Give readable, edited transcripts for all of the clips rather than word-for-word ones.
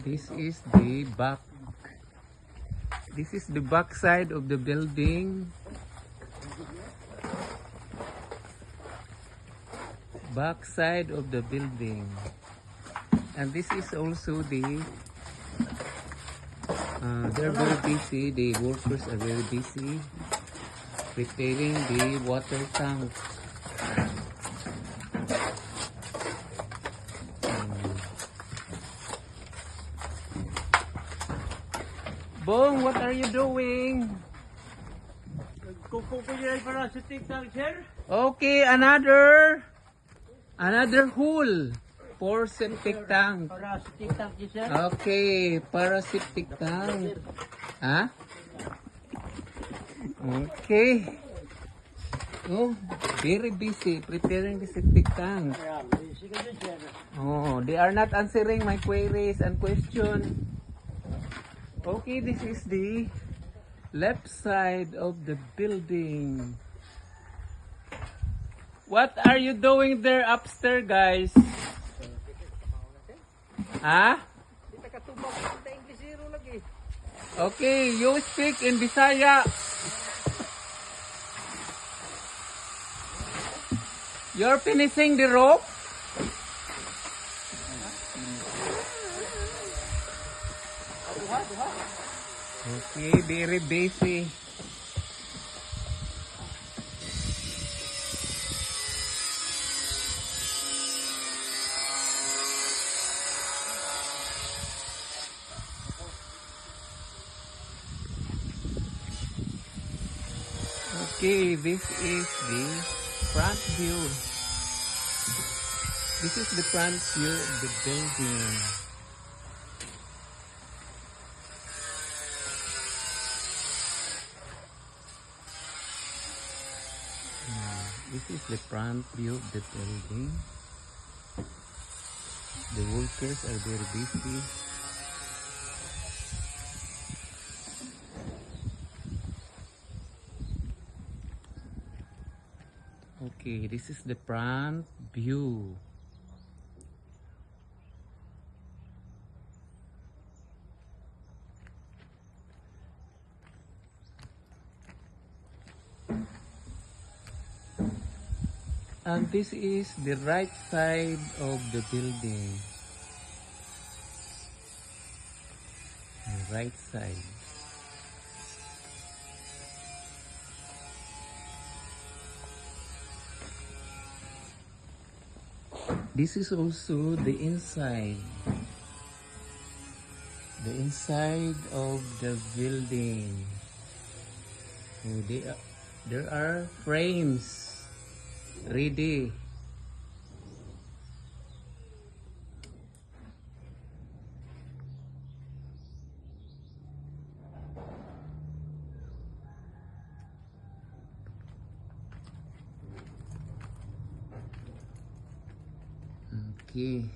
This is the back. This is the back side of the building. Back side of the building. And this is also the they're very busy. The workers are very busy preparing the water tank. Bong, what are you doing? Para sa TikTok, sir. Okay, another hole for septic tank. Para sa TikTok, sir. Okay, para septic tank. Ha? Okay. Oh, very busy preparing the septic tank. Sige, sir. Oh, they are not answering my queries and questions. Okay, this is the left side of the building. What are you doing there upstairs, guys? Ha? Okay, you speak in Bisaya. You're finishing the rope? Okay, very busy. Okay, this is the front view. This is the front view of the building. This is the front view of the building. The workers are very busy. Okay, this is the front view. And this is the right side of the building. The right side. This is also the inside. The inside of the building. Oh, there are frames ready. Okay.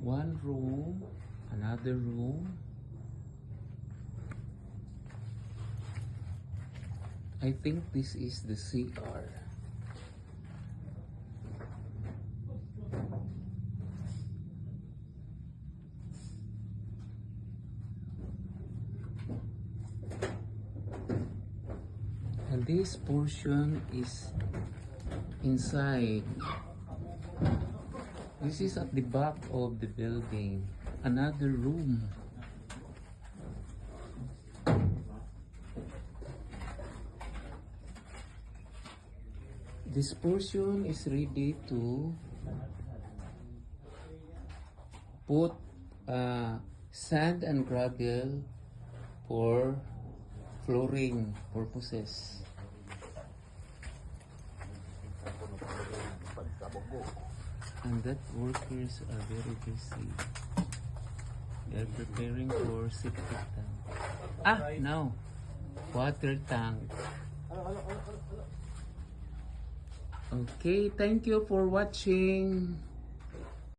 One room, another room. I think this is the CR. And this portion is inside. This is at the back of the building. Another room. This portion is ready to put sand and gravel for flooring purposes. And that workers are very busy. They're preparing for septic tank. No. Water tank. Okay, thank you for watching.